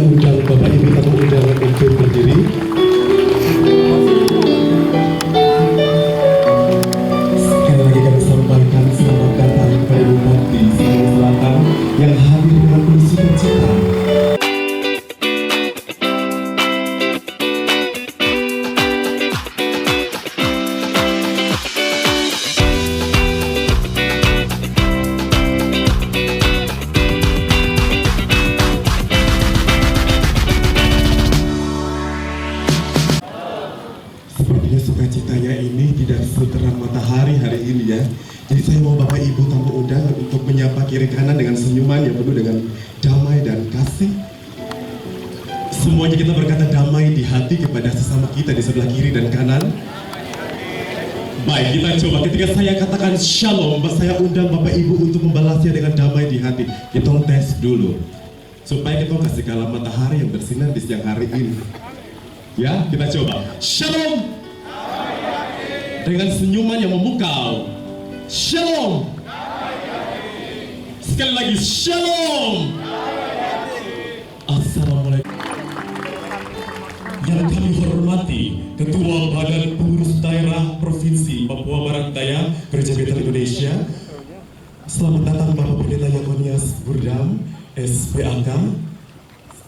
undang Bapak Ibu tamu undangan untuk berdiri. Sekali lagi kami sampaikan selamat datang kepada Bupati Sulawesi Selatan yang hadir dengan penuh sukacita. Sepertinya sukacitanya ini tidak seterang matahari hari ini ya. Jadi saya mau Bapak Ibu tamu undangan untuk menyapa kiri kanan dengan senyuman yang penuh dengan damai dan kasih. Semuanya kita berkata damai di hati kepada sesama kita di sebelah kiri dan kanan. Baik, kita coba ketika saya katakan shalom, saya undang Bapak Ibu untuk membalasnya dengan damai di hati. Kita tes dulu supaya kita kasih kalah matahari yang bersinar di siang hari ini. Ya, kita coba. Shalom. Dengan senyuman yang memukau. Shalom. Sekali lagi, shalom. Assalamualaikum. Yang kami hormati Ketua Badan Pengurus Daerah Provinsi Papua Barat Daya Gereja Betel Indonesia. Selamat datang Bapak Pendeta Yakonias Burdam, SPAK.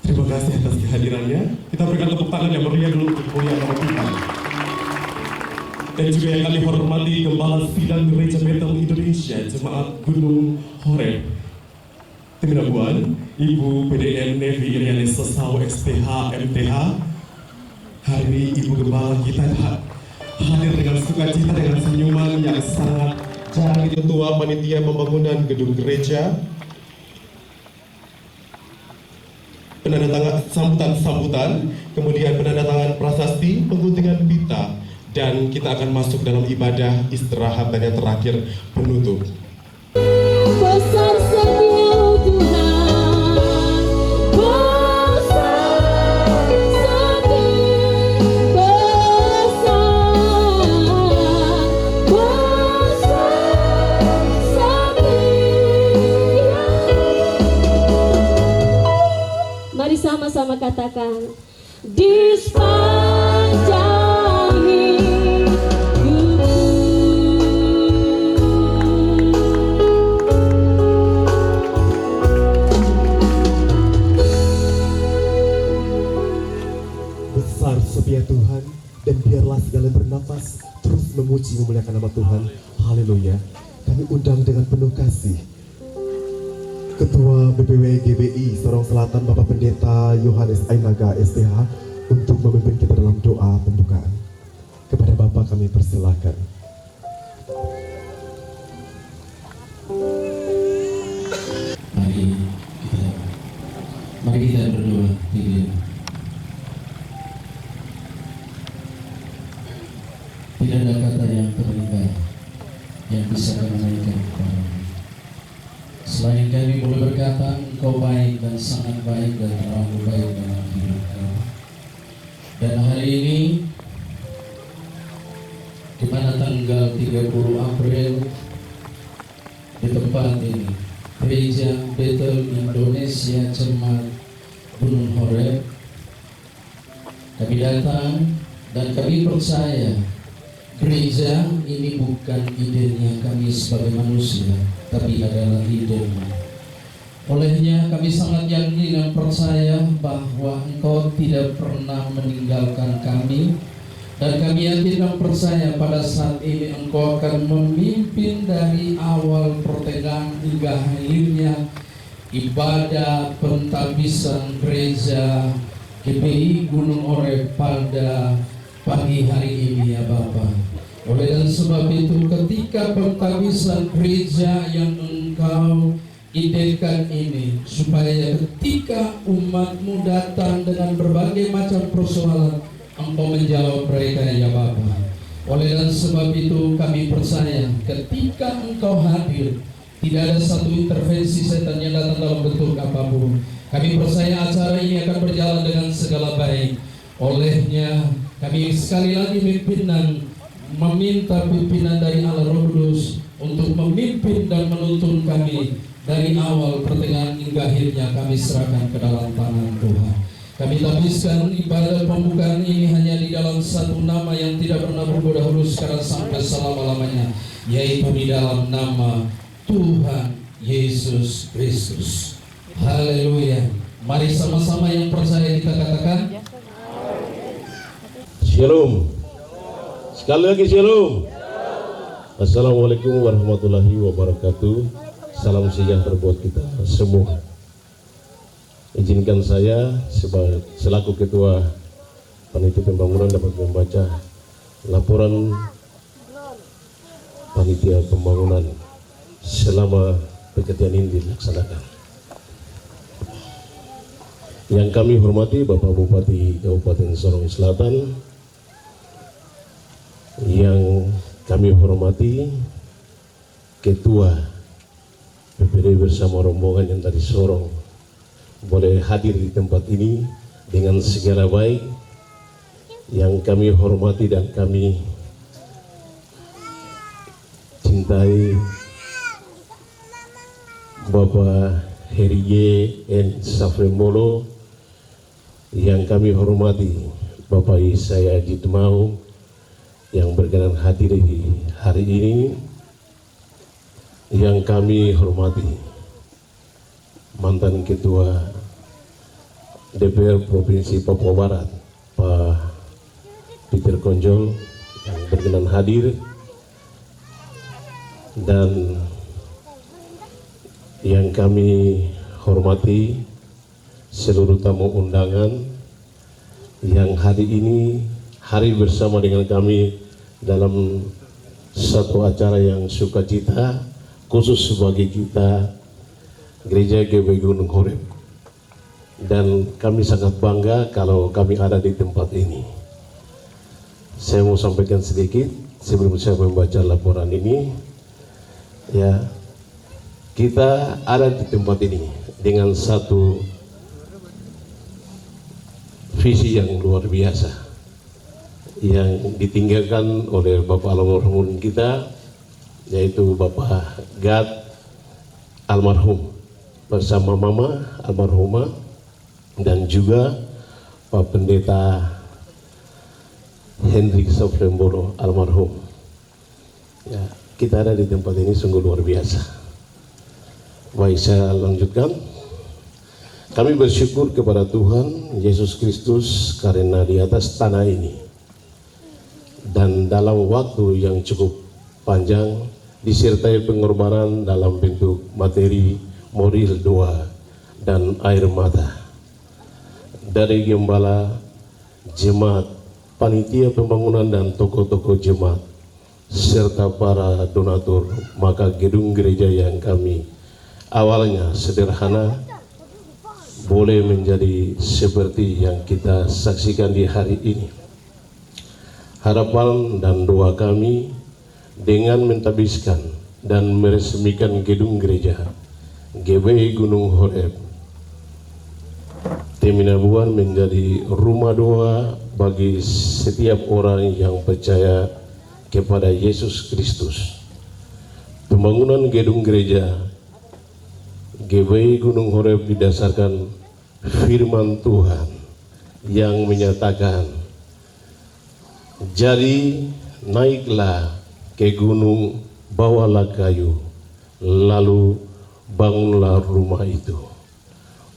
Terima kasih atas kehadirannya. Kita berikan tepuk tangan yang meriah dulu untuk mulia nama Tuhan. Dan juga yang kami hormati Gembala Sidang Gereja Betel Indonesia, Jemaat Gunung Horeb. Teminabuan, Ibu PDM Nevi Irianis Sesau SPH MTH. Hari ini Ibu Gembala kita hadir dengan sukacita dengan senyuman yang sangat jarang. Ketua Panitia Pembangunan Gedung Gereja. Penandatangan sambutan, kemudian penandatangan prasasti, pengguntingan pita, dan kita akan masuk dalam ibadah istirahat dan yang terakhir penutup. Besar setiamu Tuhan, besar setia. Mari sama-sama katakan di sepanjang hidupku. Besar setia Tuhan, dan biarlah segala bernafas terus memuji memuliakan nama Tuhan. Haleluya. Kami undang dengan penuh kasih Ketua BPW GBI Sorong Selatan Bapak Pendeta Yohanes Ainaga SPH untuk memimpin kita dalam doa pembukaan. Kepada Bapak kami persilakan. Mari kita berdoa. Tidak ada kata yang terindah yang bisa kami naikkan kepadamu. Selain kami boleh berkata, Engkau baik dan sangat baik dan terlalu baik dalam hidup kami. Dan hari ini, di mana tanggal 30 April, di tempat ini, Gereja Betel Indonesia Jemaat Gunung Horeb, kami datang dan kami percaya gereja ini bukan idenya kami sebagai manusia, tapi adalah idenya. Olehnya kami sangat yakin dan percaya bahwa Engkau tidak pernah meninggalkan kami, dan kami yakin dan percaya pada saat ini Engkau akan memimpin dari awal pertengahan hingga akhirnya ibadah pentabisan gereja GBI Gunung Horeb pada pagi hari ini ya Bapak. Oleh dan sebab itu ketika pentabisan gereja yang Engkau idekan ini, supaya ketika umatmu datang dengan berbagai macam persoalan, Engkau menjawab mereka ya Bapa. Oleh dan sebab itu kami percaya ketika Engkau hadir, tidak ada satu intervensi setan yang datang dalam bentuk apapun. Kami percaya acara ini akan berjalan dengan segala baik. Olehnya kami sekali lagi meminta pimpinan dari Allah Roh Kudus untuk memimpin dan menuntun kami dari awal pertengahan hingga akhirnya kami serahkan ke dalam tangan Tuhan. Kami tabiskan ibadah pembukaan ini hanya di dalam satu nama yang tidak pernah berubah dahulu sekarang sampai selama-lamanya, yaitu di dalam nama Tuhan Yesus Kristus. Haleluya. Mari sama-sama yang percaya kita katakan Shalom. Sekali lagi shalom. Assalamualaikum warahmatullahi wabarakatuh. Salam sejahtera buat kita semua. Izinkan saya selaku Ketua Panitia Pembangunan dapat membaca laporan Panitia Pembangunan selama pekerjaan ini dilaksanakan. Yang kami hormati Bapak Bupati Kabupaten Sorong Selatan, yang kami hormati Ketua PPD bersama rombongan yang dari Sorong boleh hadir di tempat ini dengan segala baik. Yang kami hormati dan kami cintai Bapak Heri N. Safremolo, yang kami hormati Bapak Isaya Jitmau yang berkenan hadir di hari ini, yang kami hormati mantan Ketua DPR Provinsi Papua Barat Pak Peter Konjol yang berkenan hadir, dan yang kami hormati seluruh tamu undangan yang hari ini hari bersama dengan kami dalam satu acara yang sukacita khusus bagi kita Gereja GBI Gunung Horeb, dan kami sangat bangga kalau kami ada di tempat ini. Saya mau sampaikan sedikit sebelum saya membaca laporan ini. Ya, kita ada di tempat ini dengan satu visi yang luar biasa yang ditinggalkan oleh Bapak almarhum kita, yaitu Bapak Gad almarhum bersama Mama almarhumah dan juga Pak Pendeta Hendrik Safremolo almarhum. Ya, kita ada di tempat ini sungguh luar biasa. Baik, saya lanjutkan. Kami bersyukur kepada Tuhan Yesus Kristus karena di atas tanah ini dan dalam waktu yang cukup panjang disertai pengorbanan dalam bentuk materi, moral, doa, dan air mata dari gembala, jemaat, panitia pembangunan, dan tokoh-tokoh jemaat serta para donatur, maka gedung gereja yang kami awalnya sederhana boleh menjadi seperti yang kita saksikan di hari ini. Harapan dan doa kami dengan mentabiskan dan meresmikan gedung gereja GBI Gunung Horeb Teminabuan menjadi rumah doa bagi setiap orang yang percaya kepada Yesus Kristus. Pembangunan gedung gereja GBI Gunung Horeb didasarkan firman Tuhan yang menyatakan, "Jadi naiklah ke gunung, bawalah kayu, lalu bangunlah rumah itu.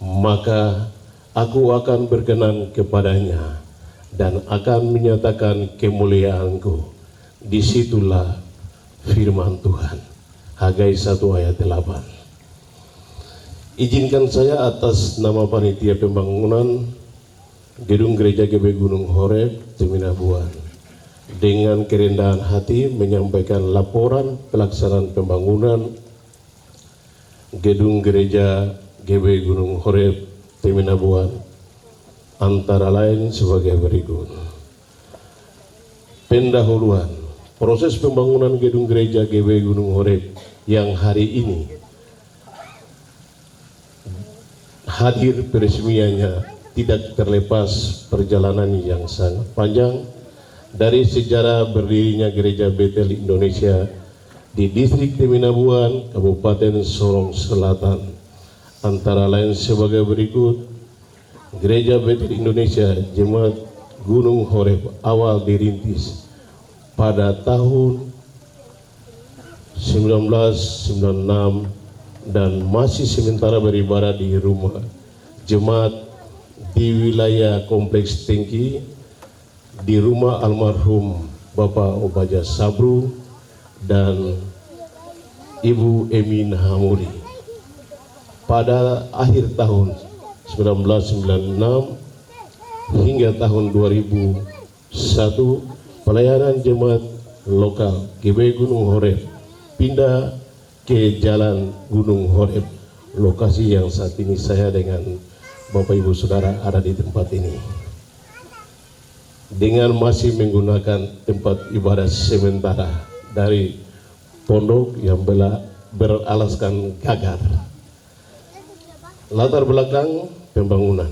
Maka aku akan berkenan kepadanya dan akan menyatakan kemuliaanku." Disitulah firman Tuhan. Hagai 1 ayat 8. Izinkan saya atas nama Panitia Pembangunan Gedung Gereja GBI Gunung Horeb Teminabuan dengan kerendahan hati menyampaikan laporan pelaksanaan pembangunan Gedung Gereja GBI Gunung Horeb Teminabuan antara lain sebagai berikut. Pendahuluan proses pembangunan Gedung Gereja GBI Gunung Horeb yang hari ini hadir peresmiannya tidak terlepas perjalanan yang sangat panjang dari sejarah berdirinya Gereja Betel Indonesia di distrik Teminabuan, Kabupaten Sorong Selatan, antara lain sebagai berikut. Gereja Betel Indonesia Jemaat Gunung Horeb awal dirintis pada tahun 1996 dan masih sementara beribadah di rumah jemaat di wilayah Kompleks Tengki di rumah almarhum Bapak Obaja Sabru dan Ibu Emin Hamuri. Pada akhir tahun 1996 hingga tahun 2001, pelayanan jemaat lokal GBI Gunung Horeb pindah ke Jalan Gunung Horeb, lokasi yang saat ini saya dengan Bapak Ibu Saudara ada di tempat ini, dengan masih menggunakan tempat ibadah sementara dari pondok yang beralaskan gagar. Latar belakang pembangunan.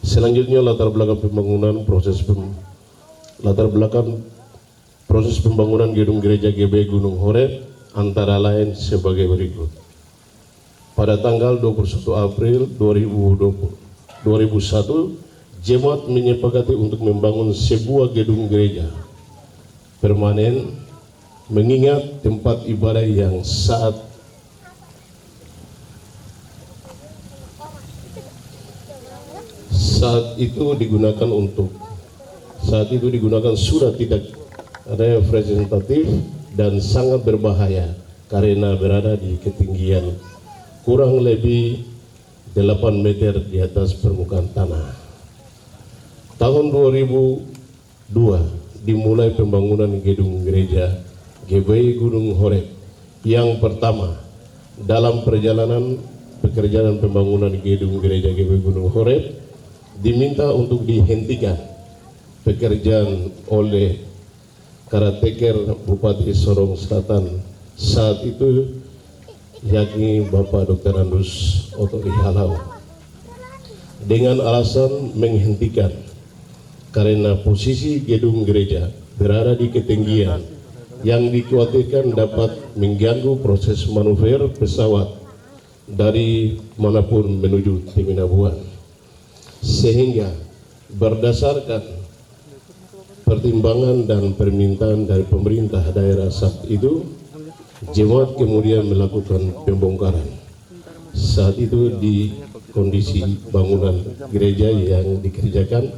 Selanjutnya latar belakang pembangunan proses pembangunan gedung gereja GBI Gunung Horeb antara lain sebagai berikut. Pada tanggal 21 April 2001, jemaat menyepakati untuk membangun sebuah gedung gereja permanen mengingat tempat ibadah yang saat itu digunakan sudah tidak representatif dan sangat berbahaya karena berada di ketinggian kurang lebih 8 meter di atas permukaan tanah. Tahun 2002 dimulai pembangunan gedung gereja GBI Gunung Horeb yang pertama. Dalam perjalanan pekerjaan pembangunan gedung gereja GBI Gunung Horeb diminta untuk dihentikan pekerjaan oleh Karateker Bupati Sorong Selatan saat itu, yakni Bapak Dr. Andus Oto Ihalau, dengan alasan menghentikan karena posisi gedung gereja berada di ketinggian yang dikhawatirkan dapat mengganggu proses manuver pesawat dari manapun menuju Teminabuan, sehingga berdasarkan pertimbangan dan permintaan dari pemerintah daerah saat itu, jemaat kemudian melakukan pembongkaran. Saat itu di kondisi bangunan gereja yang dikerjakan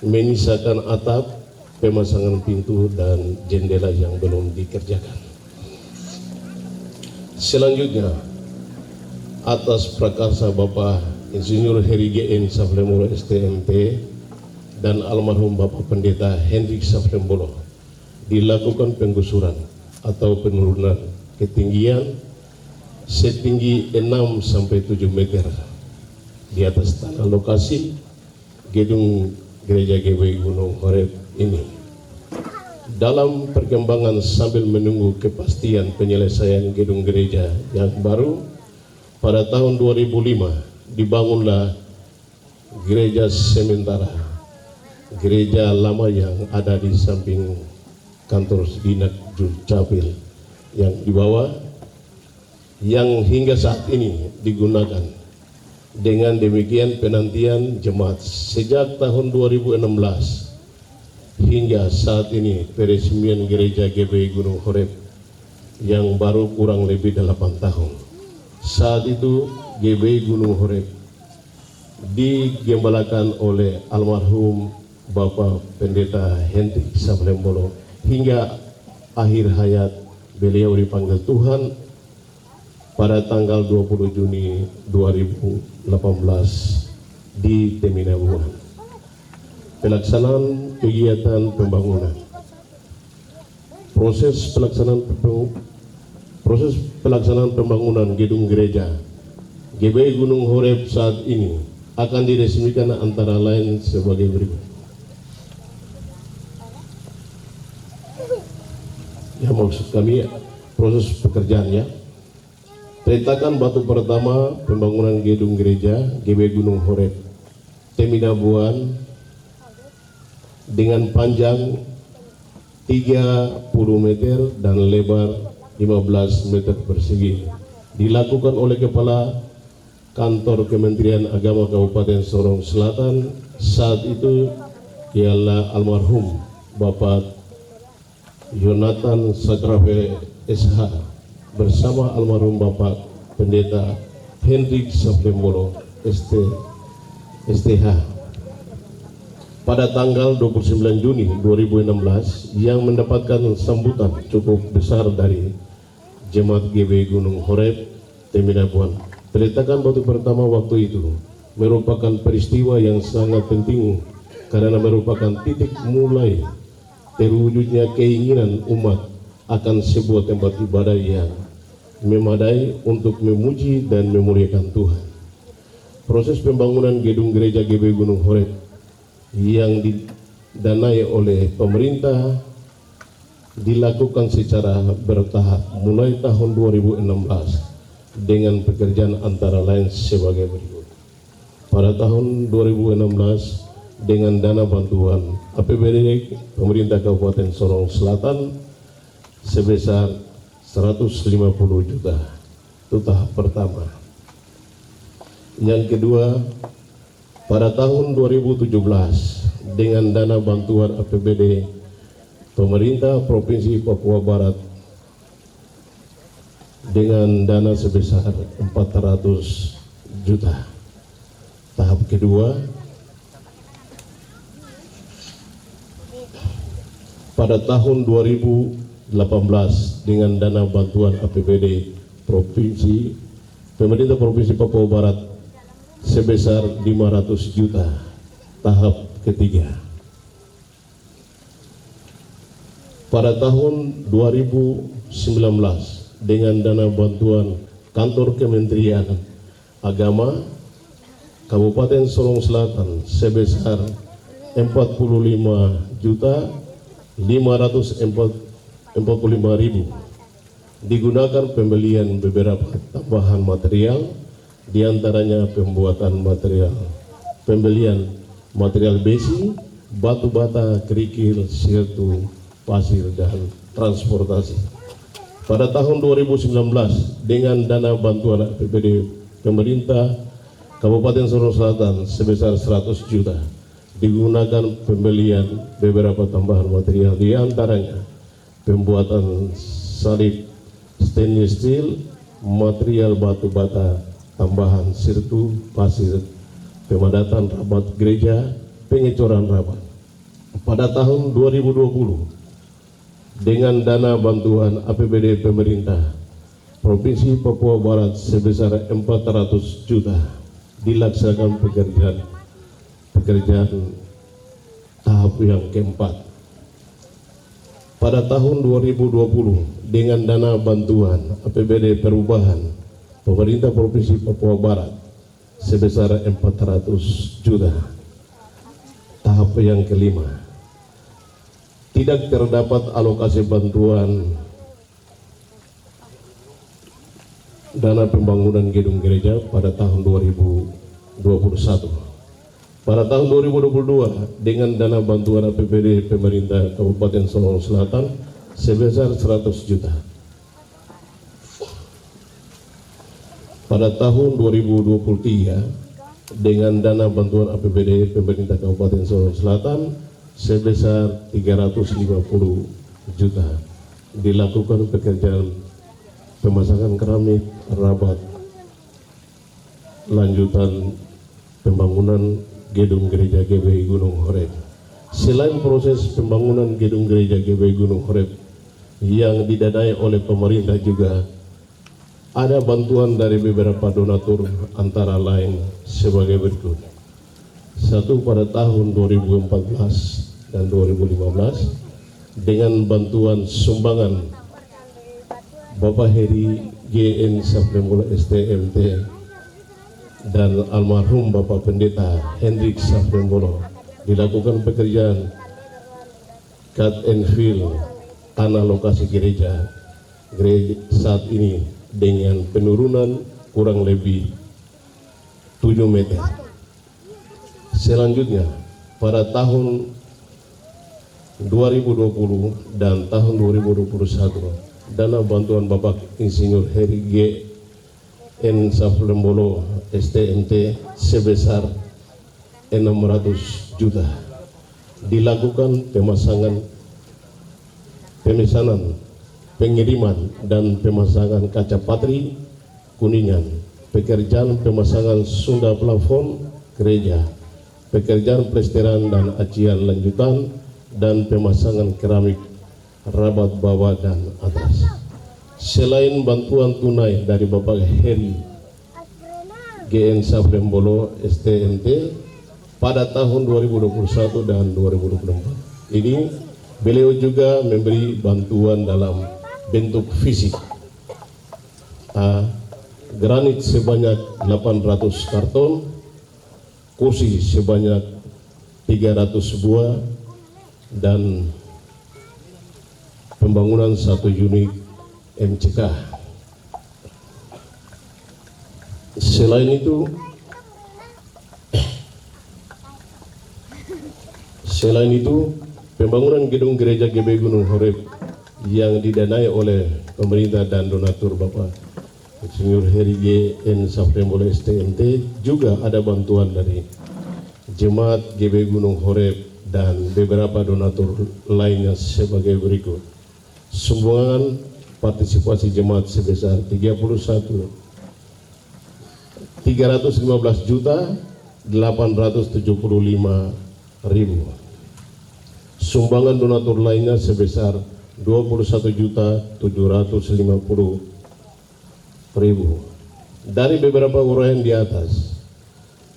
menyisakan atap, pemasangan pintu dan jendela yang belum dikerjakan. Selanjutnya, atas prakarsa Bapak Insinyur Heri GN Saflemolo STMT dan almarhum Bapak Pendeta Hendrik Safrembolo dilakukan penggusuran atau penurunan ketinggian setinggi 6 sampai 7 meter di atas tanah lokasi gedung gereja GBI Gunung Horeb ini. Dalam perkembangan sambil menunggu kepastian penyelesaian gedung gereja yang baru, pada tahun 2005 dibangunlah gereja sementara, gereja lama yang ada di samping kantor Dinas Dukcapil yang di bawah, yang hingga saat ini digunakan. Dengan demikian penantian jemaat sejak tahun 2016 hingga saat ini peresmian gereja GBI Gunung Horeb yang baru kurang lebih 8 tahun. Saat itu GBI Gunung Horeb digembalakan oleh almarhum Bapak Pendeta Hendrik Safrembolo hingga akhir hayat beliau dipanggil Tuhan pada tanggal 20 Juni 2018 di Teminabuan. Pelaksanaan kegiatan pembangunan. Proses pelaksanaan pembangunan gedung gereja GBI Gunung Horeb saat ini akan diresmikan antara lain sebagai berikut. Ya, maksud kami proses pekerjaannya, peletakan batu pertama pembangunan gedung gereja GBI Gunung Horeb Teminabuan dengan panjang 30 meter dan lebar 15 meter persegi. Dilakukan oleh Kepala Kantor Kementerian Agama Kabupaten Sorong Selatan saat itu ialah almarhum Bapak Yonatan Satrafe SH bersama almarhum Bapak Pendeta Hendrik Safrembolo STH pada tanggal 29 Juni 2016 yang mendapatkan sambutan cukup besar dari Jemaat GB Gunung Horeb Teminabuan. Peletakan batu pertama waktu itu merupakan peristiwa yang sangat penting karena merupakan titik mulai terwujudnya keinginan umat akan sebuah tempat ibadah yang memadai untuk memuji dan memuliakan Tuhan. Proses pembangunan gedung gereja GB Gunung Horeb yang didanai oleh pemerintah dilakukan secara bertahap mulai tahun 2016 dengan pekerjaan antara lain sebagai berikut. Pada tahun 2016 dengan dana bantuan APBD pemerintah Kabupaten Sorong Selatan sebesar 150 juta. Itu tahap pertama. Yang kedua, pada tahun 2017 dengan dana bantuan APBD pemerintah Provinsi Papua Barat dengan dana sebesar 400 juta. Tahap kedua, pada tahun 2018 dengan dana bantuan APBD Provinsi pemerintah Provinsi Papua Barat sebesar 500 juta. Tahap ketiga, pada tahun 2019 dengan dana bantuan Kantor Kementerian Agama Kabupaten Sorong Selatan sebesar 45.545.000 digunakan pembelian beberapa tambahan material, diantaranya pembelian material besi, batu bata, kerikil, sertu, pasir, dan transportasi. Pada tahun 2019 dengan dana bantuan APBD pemerintah Kabupaten Sorong Selatan sebesar 100 juta digunakan pembelian beberapa tambahan material, diantaranya pembuatan salib stainless steel, material batu bata tambahan, sertu, pasir, pemadatan rabat gereja, pengecoran rabat. Pada tahun 2020 dengan dana bantuan APBD pemerintah Provinsi Papua Barat sebesar 400 juta dilaksanakan pekerjaan tahap yang keempat. Pada tahun 2020 dengan dana bantuan APBD perubahan pemerintah Provinsi Papua Barat sebesar 400 juta. Tahap yang kelima, tidak terdapat alokasi bantuan dana pembangunan gedung gereja pada tahun 2021. Pada tahun 2022 dengan dana bantuan APBD pemerintah Kabupaten Sorong Selatan sebesar 100 juta. Pada tahun 2023 dengan dana bantuan APBD pemerintah Kabupaten Sorong Selatan sebesar 350 juta dilakukan pekerjaan pemasangan keramik, rabat, lanjutan pembangunan gedung gereja GBI Gunung Horeb. Selain proses pembangunan gedung gereja GBI Gunung Horeb yang didanai oleh pemerintah, juga ada bantuan dari beberapa donatur antara lain sebagai berikut. Satu, pada tahun 2014 dan 2015 dengan bantuan sumbangan Bapak Heri GN Safrembolo STMT dan almarhum Bapak Pendeta Hendrik Safrembolo dilakukan pekerjaan cut and fill tanah lokasi gereja saat ini dengan penurunan kurang lebih 7 meter. Selanjutnya pada tahun 2020 dan tahun 2021 dana bantuan Bapak Insinyur Heri G. N. Saflembolo STMT sebesar 600 juta dilakukan pemesanan, pengiriman dan pemasangan kaca patri Kuningan, pekerjaan pemasangan Sunda plafon gereja, pekerjaan plesteran dan acian lanjutan, dan pemasangan keramik rabat bawah dan atas. Selain bantuan tunai dari Bapak Heri GN Saflembolo STMT pada tahun 2021 dan 2024 ini, beliau juga memberi bantuan dalam bentuk fisik granit sebanyak 800 karton, kursi sebanyak 300 buah, dan pembangunan 1 unit MCK. Selain itu, pembangunan gedung gereja GB Gunung Horeb yang didanai oleh pemerintah dan donatur Bapak Insinyur Heri G. N. Saflembolo STMT juga ada bantuan dari Jemaat GB Gunung Horeb dan beberapa donatur lainnya sebagai berikut. Sumbangan partisipasi jemaat sebesar 315.875.000. Sumbangan donatur lainnya sebesar 21.750.000 dari beberapa uraian di atas.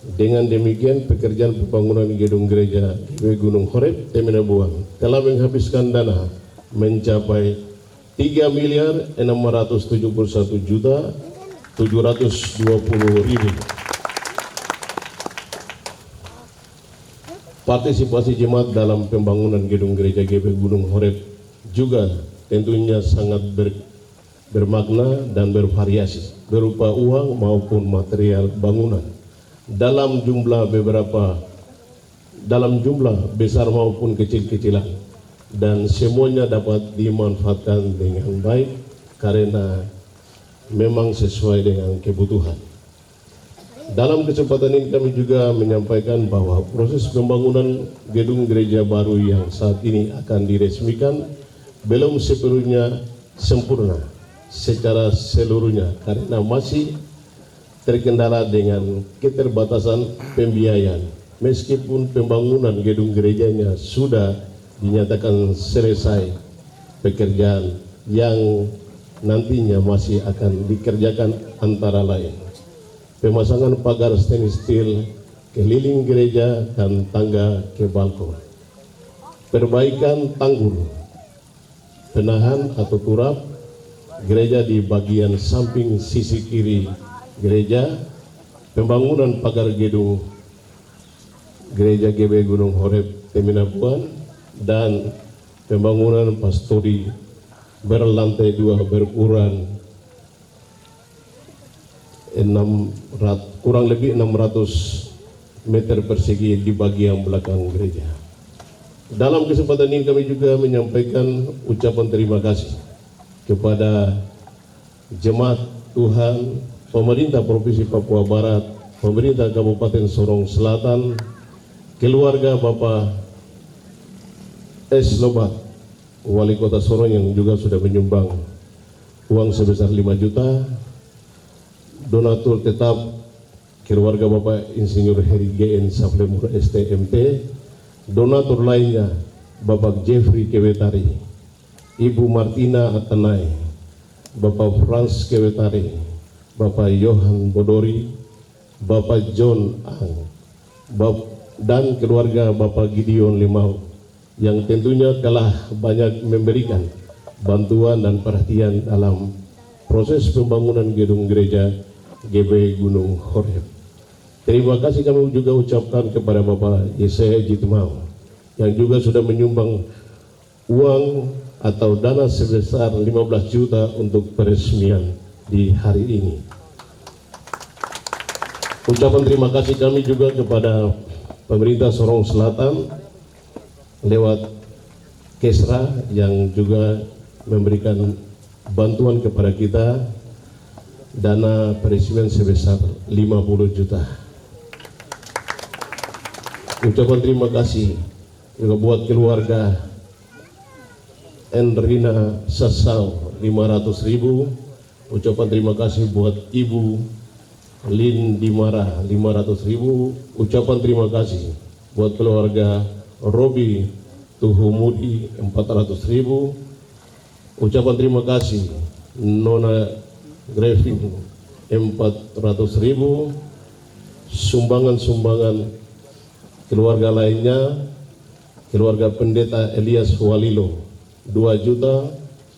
Dengan demikian, pekerjaan pembangunan gedung gereja GB Gunung Horeb Temina Buang telah menghabiskan dana mencapai 3.671.720.000. Partisipasi jemaat dalam pembangunan gedung gereja GB Gunung Horeb juga tentunya sangat bermakna dan bervariasi berupa uang maupun material bangunan dalam jumlah besar maupun kecil-kecilan, dan semuanya dapat dimanfaatkan dengan baik karena memang sesuai dengan kebutuhan. Dalam kesempatan ini kami juga menyampaikan bahwa proses pembangunan gedung gereja baru yang saat ini akan diresmikan belum sepenuhnya sempurna secara seluruhnya karena masih terkendala dengan keterbatasan pembiayaan. Meskipun pembangunan gedung gerejanya sudah dinyatakan selesai, pekerjaan yang nantinya masih akan dikerjakan antara lain pemasangan pagar stainless steel keliling gereja dan tangga ke balkon, perbaikan tanggul, penahan atau turap gereja di bagian samping sisi kiri gereja, pembangunan pagar gedung gereja GB Gunung Horeb Temina Buan, dan pembangunan pastori berlantai 2 berukuran kurang lebih 600 meter persegi di bagian belakang gereja. Dalam kesempatan ini kami juga menyampaikan ucapan terima kasih kepada jemaat Tuhan, pemerintah Provinsi Papua Barat, pemerintah Kabupaten Sorong Selatan, keluarga Bapak S. Lobat, Wali Kota Sorong yang juga sudah menyumbang uang sebesar 5 juta, donatur tetap keluarga Bapak Insinyur Heri GN Saflembolo STMT, donatur lainnya Bapak Jeffrey Kewetari, Ibu Martina Atanai, Bapak Frans Kewetari, Bapak Johan Bodori, Bapak John Ang, dan keluarga Bapak Gideon Limau yang tentunya telah banyak memberikan bantuan dan perhatian dalam proses pembangunan gedung gereja GB Gunung Horeb. Terima kasih kami juga ucapkan kepada Bapak Yesaya Jitmau yang juga sudah menyumbang uang atau dana sebesar 15 juta untuk peresmian di hari ini. Ucapan terima kasih kami juga kepada pemerintah Sorong Selatan lewat Kesra yang juga memberikan bantuan kepada kita dana peresmian sebesar 50 juta. Ucapan terima kasih juga buat keluarga Enrina Sasau 500.000. Ucapan terima kasih buat Ibu Lin Dimara 500.000. Ucapan terima kasih buat keluarga Robi Tuhumudi 400.000. Ucapan terima kasih Nona Grevin 400.000. Sumbangan keluarga lainnya, keluarga Pendeta Elias Walilo 2 juta,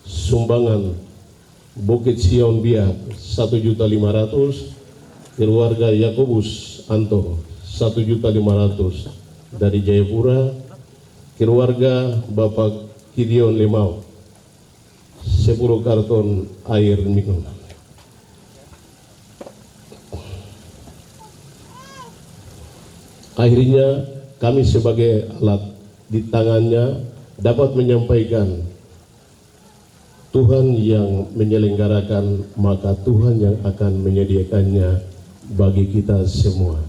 sumbangan Bukit Sion Biak 1.500.000, keluarga Yakobus Anto 1.500.000 dari Jayapura, keluarga Bapak Gideon Lemau 10 karton air minum. Akhirnya kami sebagai alat di tangannya dapat menyampaikan Tuhan yang menyelenggarakan, maka Tuhan yang akan menyediakannya bagi kita semua.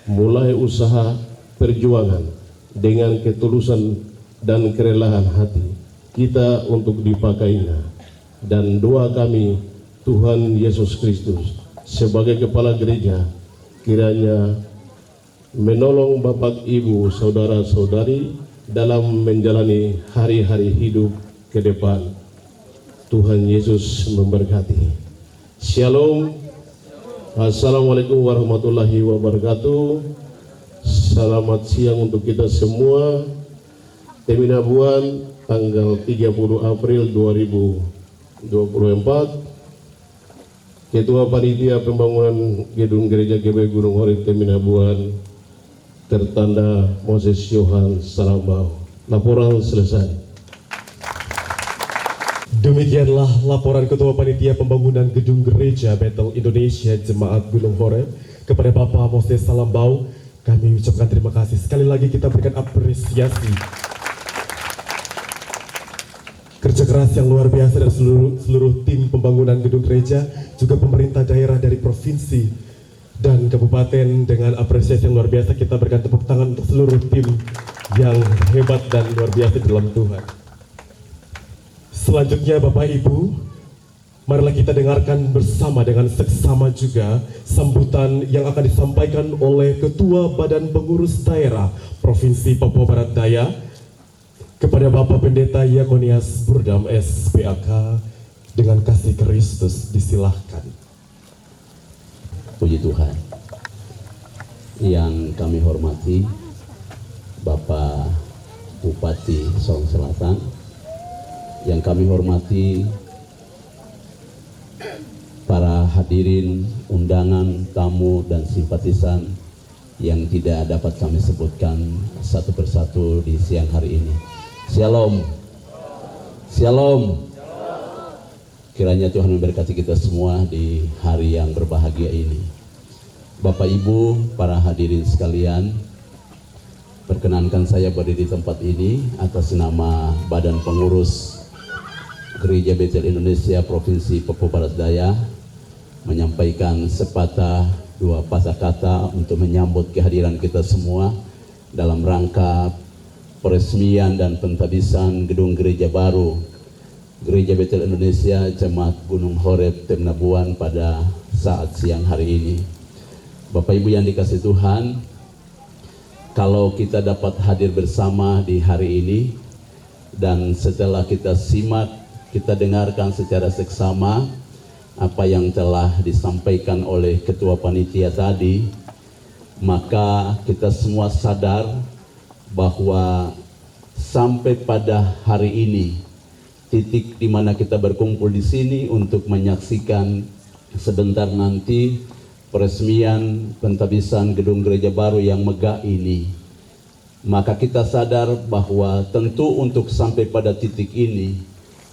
Mulai usaha perjuangan dengan ketulusan dan kerelaan hati kita untuk dipakainya, dan doa kami Tuhan Yesus Kristus sebagai kepala gereja kiranya menolong Bapak, Ibu, saudara-saudari dalam menjalani hari-hari hidup ke depan. Tuhan Yesus memberkati. Shalom. Assalamualaikum warahmatullahi wabarakatuh. Selamat siang untuk kita semua. Teminabuan tanggal 30 April 2024. Ketua Panitia Pembangunan Gedung Gereja GBI Gunung Horeb Teminabuan tertanda Moses Yohan Salambau. Laporan selesai. Demikianlah laporan Ketua Panitia Pembangunan Gedung Gereja Bethel Indonesia Jemaat Gunung Horeb kepada Bapak Moses Salambau. Kami ucapkan terima kasih. Sekali lagi kita berikan apresiasi kerja keras yang luar biasa dari seluruh tim pembangunan gedung gereja, juga pemerintah daerah dari provinsi dan kabupaten. Dengan apresiasi yang luar biasa kita berikan tepuk tangan untuk seluruh tim yang hebat dan luar biasa dalam Tuhan. Selanjutnya Bapak Ibu, marilah kita dengarkan bersama dengan seksama juga sambutan yang akan disampaikan oleh Ketua Badan Pengurus Daerah Provinsi Papua Barat Daya kepada Bapak Pendeta Yakonias Burdam SPAK. Dengan kasih Kristus disilahkan. Puji Tuhan. Yang kami hormati Bapak Bupati Sorong Selatan, yang kami hormati para hadirin undangan, tamu dan simpatisan yang tidak dapat kami sebutkan satu persatu di siang hari ini. Shalom. Shalom. Kiranya Tuhan memberkati kita semua di hari yang berbahagia ini. Bapak Ibu, para hadirin sekalian, perkenankan saya berdiri di tempat ini atas nama Badan Pengurus Gereja Bethel Indonesia Provinsi Papua Barat Daya menyampaikan sepatah dua patah kata untuk menyambut kehadiran kita semua dalam rangka peresmian dan pentabisan gedung gereja baru Gereja Bethel Indonesia Jemaat Gunung Horeb Teminabuan pada saat siang hari ini. Bapak Ibu yang dikasihi Tuhan, kalau kita dapat hadir bersama di hari ini dan setelah kita simak, kita dengarkan secara seksama apa yang telah disampaikan oleh Ketua Panitia tadi, maka kita semua sadar bahwa sampai pada hari ini, titik di mana kita berkumpul di sini untuk menyaksikan sebentar nanti peresmian pentabisan gedung gereja baru yang megah ini, maka kita sadar bahwa tentu untuk sampai pada titik ini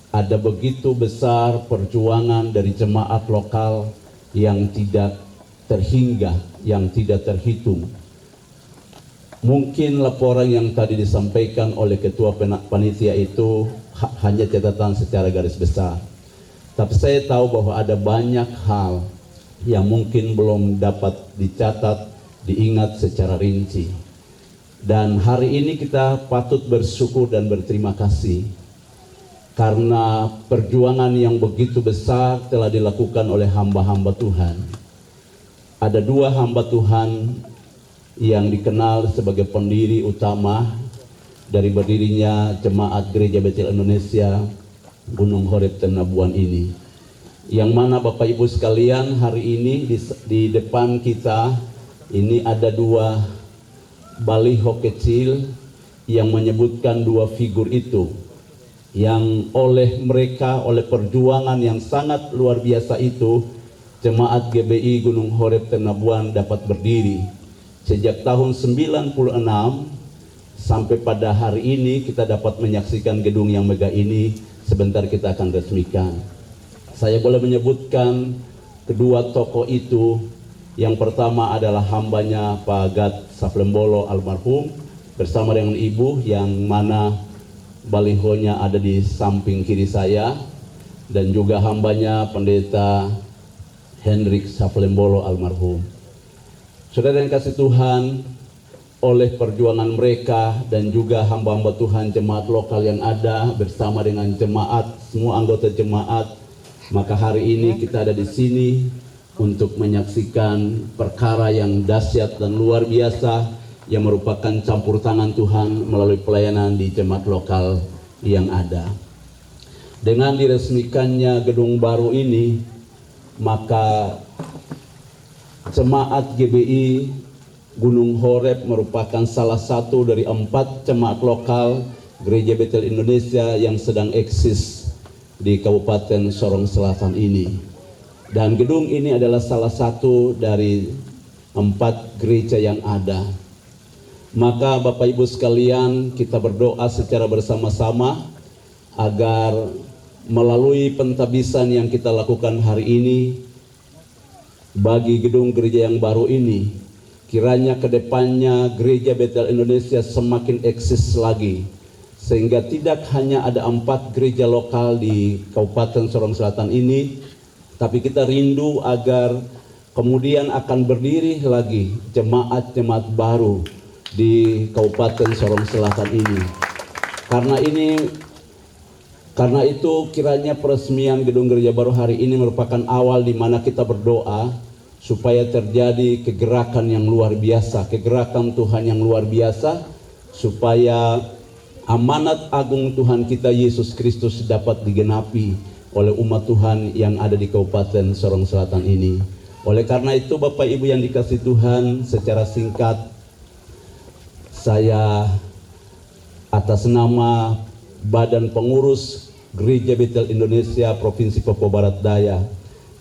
ada begitu besar perjuangan dari jemaat lokal yang tidak terhingga, yang tidak terhitung. Mungkin laporan yang tadi disampaikan oleh Ketua Panitia itu hanya catatan secara garis besar. Tapi saya tahu bahwa ada banyak hal yang mungkin belum dapat dicatat, diingat secara rinci. Dan hari ini kita patut bersyukur dan berterima kasih karena perjuangan yang begitu besar telah dilakukan oleh hamba-hamba Tuhan. Ada dua hamba Tuhan yang dikenal sebagai pendiri utama dari berdirinya Jemaat Gereja Betel Indonesia Gunung Horeb Tenabuan ini. Yang mana Bapak Ibu sekalian, hari ini di depan kita ini ada dua baliho kecil yang menyebutkan dua figur itu, yang oleh mereka, oleh perjuangan yang sangat luar biasa itu, Jemaat GBI Gunung Horeb Tenabuan dapat berdiri. Sejak tahun 96 sampai pada hari ini kita dapat menyaksikan gedung yang megah ini. Sebentar kita akan resmikan. Saya boleh menyebutkan kedua tokoh itu. Yang pertama adalah hambanya Pak Gat Saflembolo almarhum bersama dengan ibu, yang mana balihonya ada di samping kiri saya, dan juga hambanya Pendeta Hendrik Saflembolo almarhum. Saudara yang kasih Tuhan, oleh perjuangan mereka dan juga hamba-hamba Tuhan jemaat lokal yang ada bersama dengan jemaat, semua anggota jemaat, maka hari ini kita ada di sini untuk menyaksikan perkara yang dahsyat dan luar biasa yang merupakan campur tangan Tuhan melalui pelayanan di jemaat lokal yang ada. Dengan diresmikannya gedung baru ini, maka Jemaat GBI Gunung Horeb merupakan salah satu dari 4 jemaat lokal Gereja Betel Indonesia yang sedang eksis di Kabupaten Sorong Selatan ini. Dan gedung ini adalah salah satu dari 4 gereja yang ada. Maka Bapak Ibu sekalian, kita berdoa secara bersama-sama agar melalui pentabisan yang kita lakukan hari ini bagi gedung gereja yang baru ini, kiranya kedepannya Gereja Betel Indonesia semakin eksis lagi, sehingga tidak hanya ada 4 gereja lokal di Kabupaten Sorong Selatan ini, tapi kita rindu agar kemudian akan berdiri lagi jemaat-jemaat baru di Kabupaten Sorong Selatan ini. Karena itu kiranya peresmian gedung gereja baru hari ini merupakan awal di mana kita berdoa supaya terjadi kegerakan yang luar biasa, kegerakan Tuhan yang luar biasa, supaya amanat agung Tuhan kita Yesus Kristus dapat digenapi oleh umat Tuhan yang ada di Kabupaten Sorong Selatan ini. Oleh karena itu Bapak Ibu yang dikasihi Tuhan, secara singkat saya atas nama Badan Pengurus Gereja Betel Indonesia Provinsi Papua Barat Daya,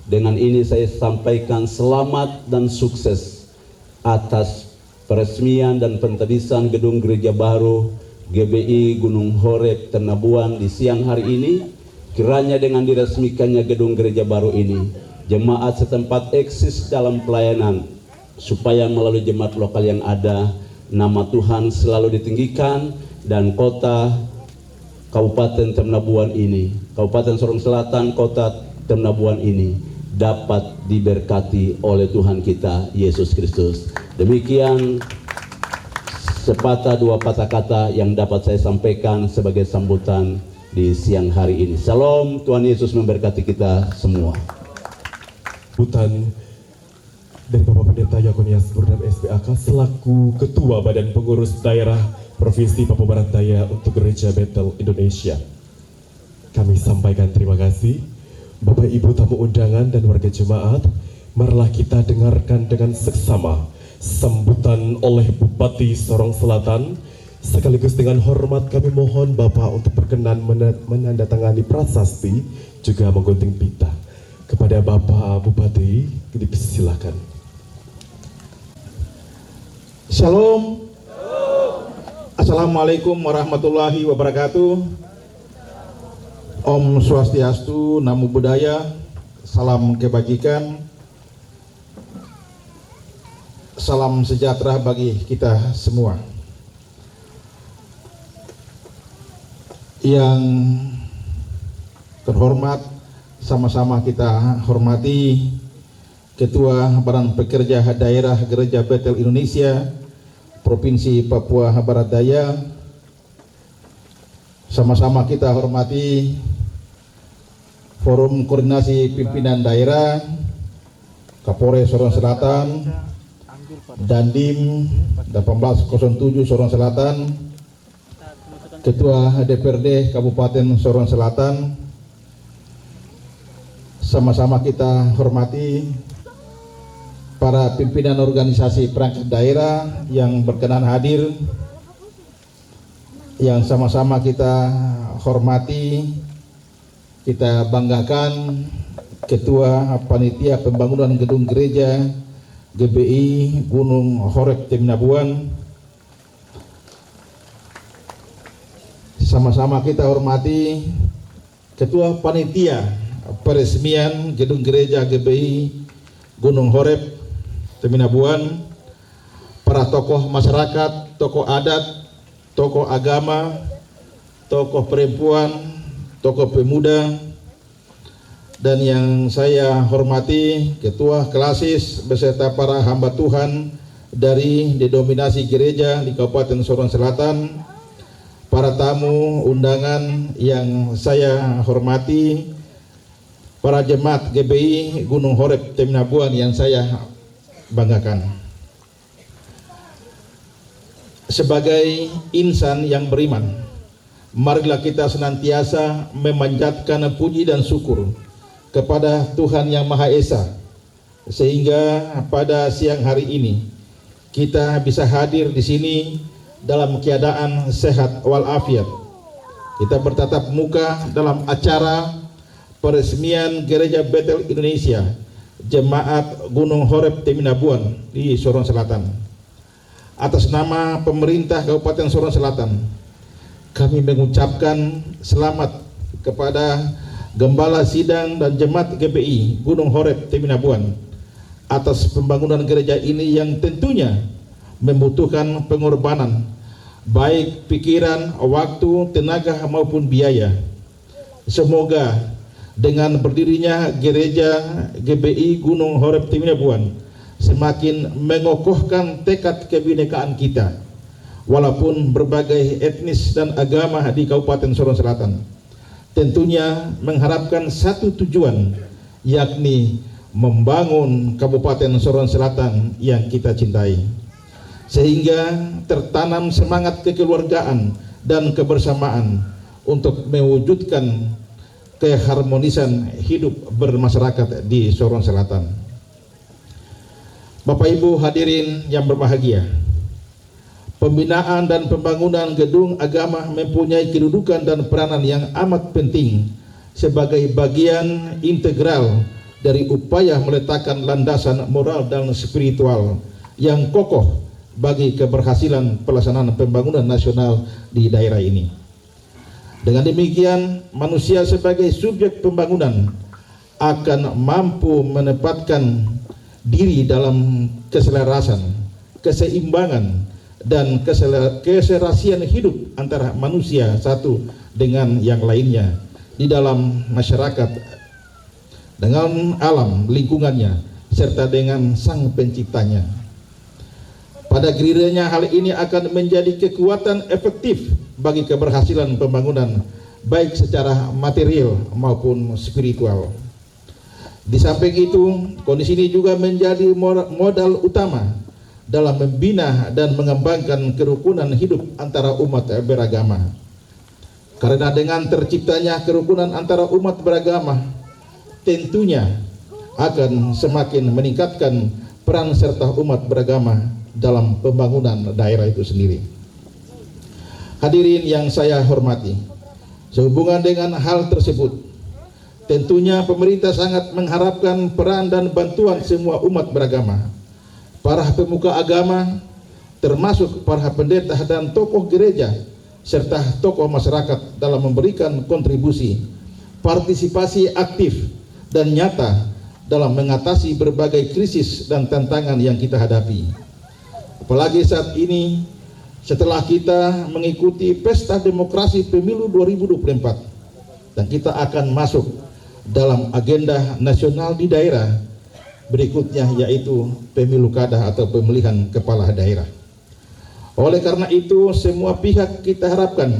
dengan ini saya sampaikan selamat dan sukses atas peresmian dan pentabisan gedung gereja baru GBI Gunung Horeb Tenabuan di siang hari ini. Kiranya dengan diresmikannya gedung gereja baru ini, jemaat setempat eksis dalam pelayanan, supaya melalui jemaat lokal yang ada, nama Tuhan selalu ditinggikan, dan kota Kabupaten Tenabuan ini, Kabupaten Sorong Selatan, kota Tenabuan ini dapat diberkati oleh Tuhan kita Yesus Kristus. Demikian sepatah dua patah kata yang dapat saya sampaikan sebagai sambutan di siang hari ini. Salam, Tuhan Yesus memberkati kita semua. Sambutan dari Bapak Pendeta Yakonias Burdam SPAK selaku Ketua Badan Pengurus Daerah Provinsi Papua Barat Daya untuk Gereja Betel Indonesia. Kami sampaikan terima kasih. Bapak Ibu tamu undangan dan warga jemaat, marilah kita dengarkan dengan seksama sambutan oleh Bupati Sorong Selatan. Sekaligus dengan hormat kami mohon Bapak untuk berkenan menandatangani prasasti juga menggunting pita. Kepada Bapak Bupati, dipersilakan. Shalom. Assalamualaikum warahmatullahi wabarakatuh. Om Swastiastu, Namo Buddhaya, salam kebajikan. salam sejahtera bagi kita semua. Yang terhormat, sama-sama kita hormati Ketua Badan Pekerja Daerah Gereja Bethel Indonesia Provinsi Papua Barat Daya. Sama-sama kita hormati Forum Koordinasi Pimpinan Daerah Kapolres Sorong Selatan, Dandim 1807 Sorong Selatan, Ketua DPRD Kabupaten Sorong Selatan. Sama-sama kita hormati para pimpinan organisasi perangkat daerah yang berkenan hadir, yang sama-sama kita hormati, kita banggakan Ketua Panitia Pembangunan Gedung Gereja GBI Gunung Horeb Teminabuan. Sama-sama kita hormati Ketua Panitia Peresmian Gedung Gereja GBI Gunung Horeb Teminabuan, para tokoh masyarakat, tokoh adat, tokoh agama, tokoh perempuan, tokoh pemuda, dan yang saya hormati Ketua Klasis beserta para hamba Tuhan dari denominasi gereja di Kabupaten Sorong Selatan, para tamu undangan yang saya hormati, para jemaat GBI Gunung Horeb Teminabuan yang saya banggakan. Sebagai insan yang beriman, marilah kita senantiasa memanjatkan puji dan syukur kepada Tuhan Yang Maha Esa, sehingga pada siang hari ini kita bisa hadir di sini dalam keadaan sehat walafiat. Kita bertatap muka dalam acara peresmian Gereja Bethel Indonesia Jemaat Gunung Horeb Teminabuan di Sorong Selatan. Atas nama pemerintah Kabupaten Sorong Selatan, kami mengucapkan selamat kepada Gembala Sidang dan Jemaat GBI Gunung Horeb Teminabuan atas pembangunan gereja ini yang tentunya membutuhkan pengorbanan baik pikiran, waktu, tenaga maupun biaya. Semoga dengan berdirinya gereja GBI Gunung Horeb Teminabuan semakin mengokohkan tekad kebinekaan kita, walaupun berbagai etnis dan agama di Kabupaten Sorong Selatan. Tentunya mengharapkan satu tujuan, yakni membangun Kabupaten Sorong Selatan yang kita cintai, sehingga tertanam semangat kekeluargaan dan kebersamaan untuk mewujudkan keharmonisan hidup bermasyarakat di Sorong Selatan. Bapak Ibu hadirin yang berbahagia, pembinaan dan pembangunan gedung agama mempunyai kedudukan dan peranan yang amat penting sebagai bagian integral dari upaya meletakkan landasan moral dan spiritual yang kokoh bagi keberhasilan pelaksanaan pembangunan nasional di daerah ini. Dengan demikian, manusia sebagai subjek pembangunan akan mampu menempatkan diri dalam keselarasan, keseimbangan, dan keserasian hidup antara manusia satu dengan yang lainnya di dalam masyarakat, dengan alam lingkungannya, serta dengan Sang Penciptanya. Pada gilirannya hal ini akan menjadi kekuatan efektif bagi keberhasilan pembangunan baik secara material maupun spiritual. Di samping itu, kondisi ini juga menjadi modal utama dalam membina dan mengembangkan kerukunan hidup antara umat beragama. Karena dengan terciptanya kerukunan antara umat beragama, tentunya akan semakin meningkatkan peran serta umat beragama dalam pembangunan daerah itu sendiri. Hadirin yang saya hormati, sehubungan dengan hal tersebut, tentunya pemerintah sangat mengharapkan peran dan bantuan semua umat beragama, para pemuka agama, termasuk para pendeta dan tokoh gereja, serta tokoh masyarakat dalam memberikan kontribusi, partisipasi aktif dan nyata dalam mengatasi berbagai krisis dan tantangan yang kita hadapi. Apalagi saat ini setelah kita mengikuti pesta demokrasi pemilu 2024 dan kita akan masuk dalam agenda nasional di daerah berikutnya, yaitu pemilu kada atau pemilihan kepala daerah. Oleh karena itu, semua pihak kita harapkan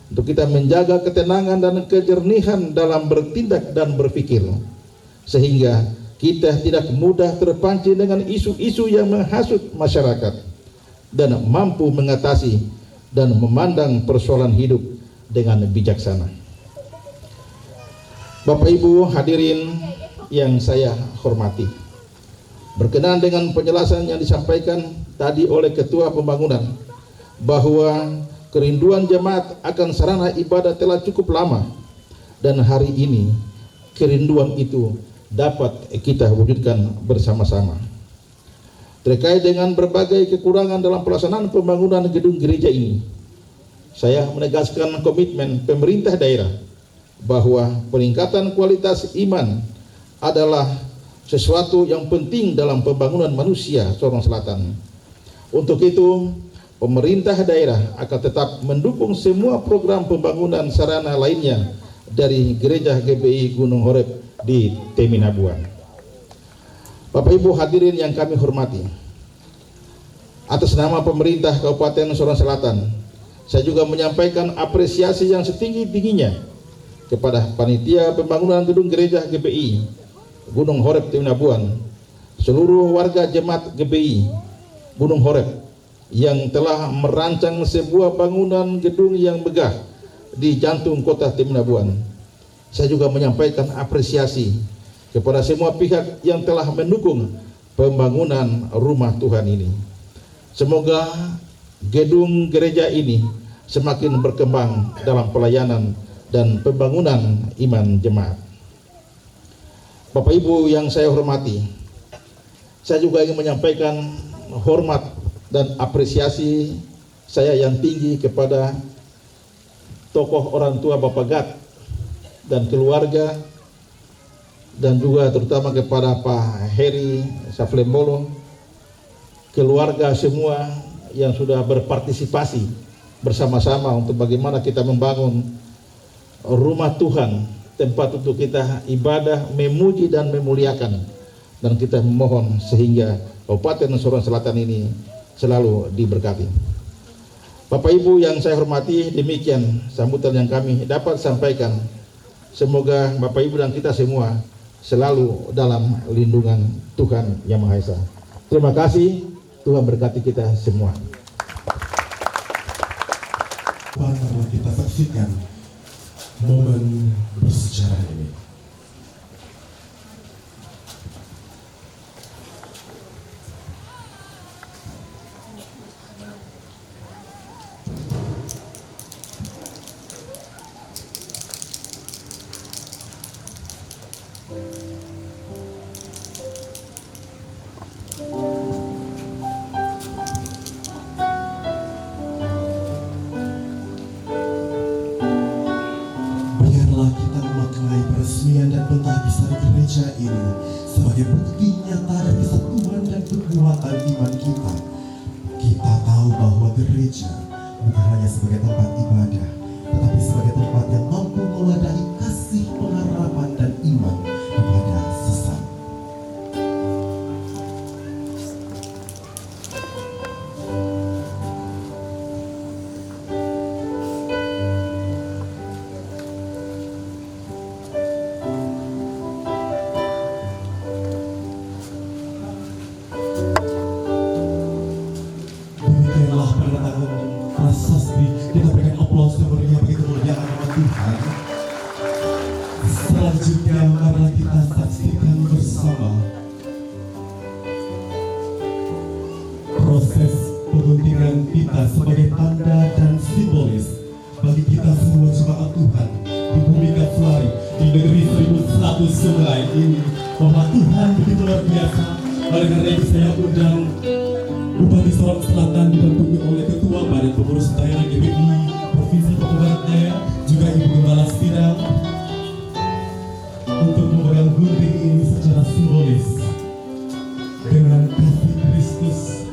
untuk kita menjaga ketenangan dan kejernihan dalam bertindak dan berpikir, sehingga kita tidak mudah terpancing dengan isu-isu yang menghasut masyarakat dan mampu mengatasi dan memandang persoalan hidup dengan bijaksana. Bapak Ibu hadirin yang saya hormati, berkenaan dengan penjelasan yang disampaikan tadi oleh Ketua Pembangunan bahwa kerinduan jemaat akan sarana ibadah telah cukup lama, dan hari ini kerinduan itu dapat kita wujudkan bersama-sama. Terkait dengan berbagai kekurangan dalam pelaksanaan pembangunan gedung gereja ini, saya menegaskan komitmen pemerintah daerah bahwa peningkatan kualitas iman adalah sesuatu yang penting dalam pembangunan manusia Sorong Selatan. Untuk itu, pemerintah daerah akan tetap mendukung semua program pembangunan sarana lainnya dari Gereja GBI Gunung Horeb di Teminabuan. Bapak Ibu hadirin yang kami hormati, atas nama pemerintah Kabupaten Sorong Selatan, saya juga menyampaikan apresiasi yang setinggi-tingginya kepada panitia pembangunan gedung Gereja GBI Gunung Horeb Teminabuan, seluruh warga jemaat GBI Gunung Horeb yang telah merancang sebuah bangunan gedung yang megah di jantung kota Teminabuan. Saya juga menyampaikan apresiasi kepada semua pihak yang telah mendukung pembangunan rumah Tuhan ini. Semoga gedung gereja ini semakin berkembang dalam pelayanan dan pembangunan iman jemaat. Bapak Ibu yang saya hormati, saya juga ingin menyampaikan hormat dan apresiasi saya yang tinggi kepada tokoh orang tua Bapak Gat dan keluarga, dan juga terutama kepada Pak Heri Saflembolo, keluarga semua yang sudah berpartisipasi bersama-sama untuk bagaimana kita membangun rumah Tuhan, tempat untuk kita ibadah, memuji dan memuliakan, dan kita memohon sehingga Kabupaten Sorong Selatan ini selalu diberkati. Bapak Ibu yang saya hormati, demikian sambutan yang kami dapat sampaikan. Semoga Bapak Ibu dan kita semua selalu dalam lindungan Tuhan Yang Maha Esa. Terima kasih, Tuhan berkati kita semua. Mari kita saksikan momen bersejarah ini. Peresmian dan penghabisan gereja ini sebagai bukti nyata dari kesatuan dan kekuatan iman kita. Kita tahu bahwa gereja bukan hanya sebagai tempat ibadah, tetapi sebagai tempat yang mampu mewadahi kasih, pengharapan, dan iman kepada sesama. Kita berikan aplaus yang meriah bagi kemuliaan nama Tuhan. Selanjutnya mari kita saksikan bersama proses penguntingan kita sebagai tanda dan simbolis bagi kita semua jemaat Tuhan di bumi Kaflari, di negeri 1100 sungai ini, bahwa Tuhan begitu luar biasa. Oleh karena itu saya undang Bupati Sorong Selatan didampingi oleh Ketua Badan Pengurus Daerah GBI Provinsi Papua Barat Daya, juga Ibu Gembala Sidang, untuk memegang gunting ini secara simbolis dengan kasih Kristus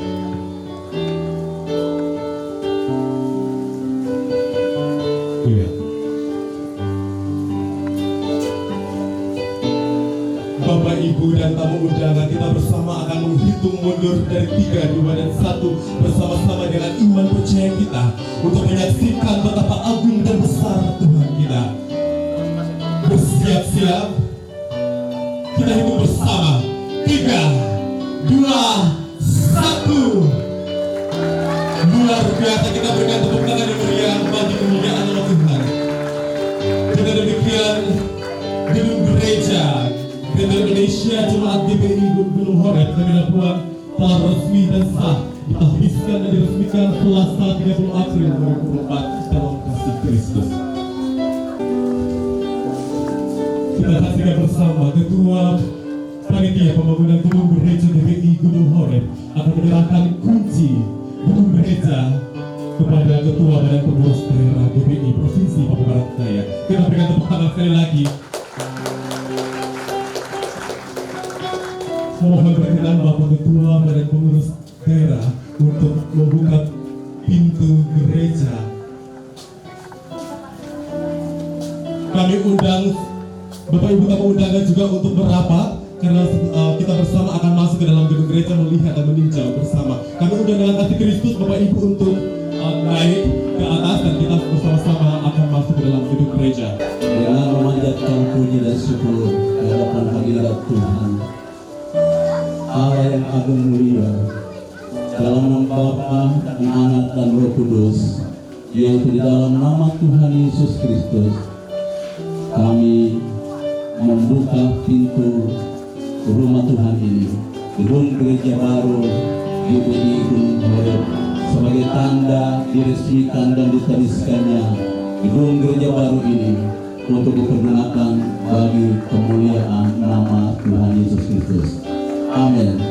dan tamu undangan, kita bersama akan menghitung mundur dari 3, 2, dan 1 bersama-sama dengan iman percaya kita untuk menyaksikan betapa agung dan besar Tuhan kita. Bersiap-siap, kita hitung bersama. 3, 2, 1. Luar biasa, kita berikan tepuk tangan yang meriah bagi kemuliaan nama Tuhan. Dengan demikian, gedung gereja Indonesia Jemaat GBI Gunung Horeb kami lakukan telah resmi dan sah ditahbiskan dan diresmikan Selasa 30 April 2004 dalam kasih Kristus. Kita saksikan bersama Ketua Panitia Pembangunan Gedung Gereja GBI Gunung Horeb akan menyerahkan kunci gedung gereja kepada Ketua Badan Pengurus Daerah GBI Provinsi Papua Barat Daya. Kita berikan tepuk tangan sekali lagi. Mohon berkenan Bapak Ketua Badan Pengurus Daerah untuk membuka pintu gereja. Kami undang Bapak Ibu tamu undangan juga untuk merapat karena kita bersama akan masuk ke dalam gedung gereja melihat dan meninjau bersama. Kami undang dengan kasih Kristus Bapak Ibu untuk naik ke atas dan kita bersama-sama akan masuk ke dalam gedung gereja. Dengan memanjatkan puji dan syukur di hadapan hadirat Tuhan Allah yang agung mulia, dalam nama Bapa dan Anak dan Roh Kudus, yaitu di dalam nama Tuhan Yesus Kristus, kami membuka pintu rumah Tuhan ini, gedung gereja baru GBI Gunung Horeb, sebagai tanda diresmikan dan ditariskannya gedung gereja baru ini untuk dipergunakan bagi kemuliaan nama Tuhan Yesus Kristus. Amin.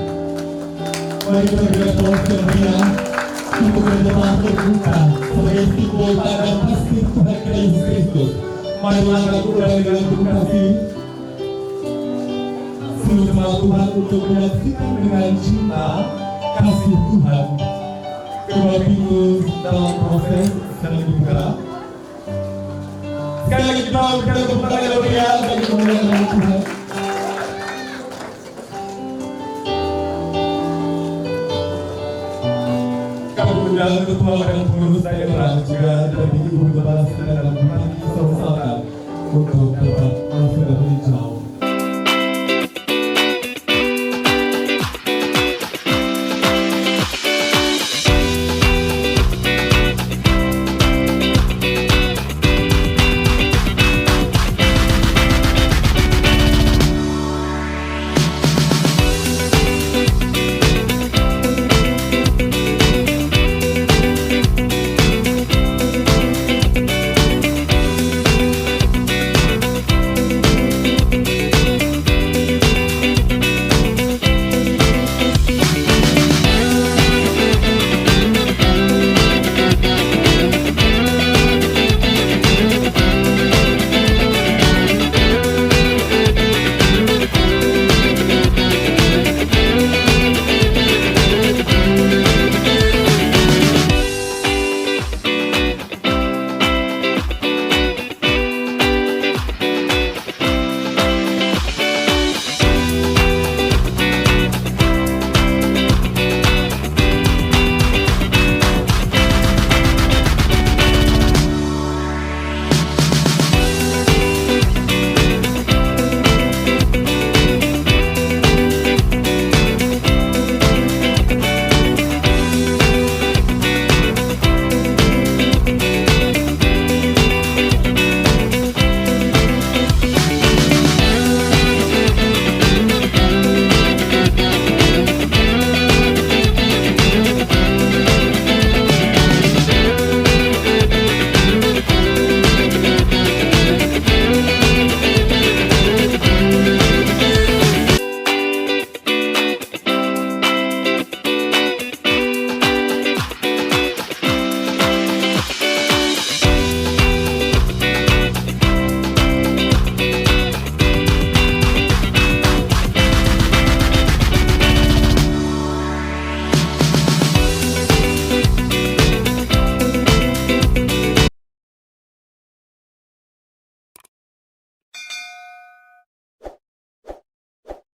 Mari kita berikan aplaus yang meriah untuk gereja telah terbuka sebagai simbol tanda pasti Tuhan kita Yesus Kristus. Marilah kita ulangi dengan penuh kasih seluruh jemaat Tuhan untuk menyaksikan dengan cinta kasih Tuhan. Kedua pintu dalam proses sedang dibuka. Sekali lagi kita berikan tepuk tangan yang meriah bagi kemuliaan nama Tuhan. Kami undang Ketua Badan Pengurus Daerah juga dari Ibu Kepala Daerah dalam Bupati Sulawesi Selatan untuk dapat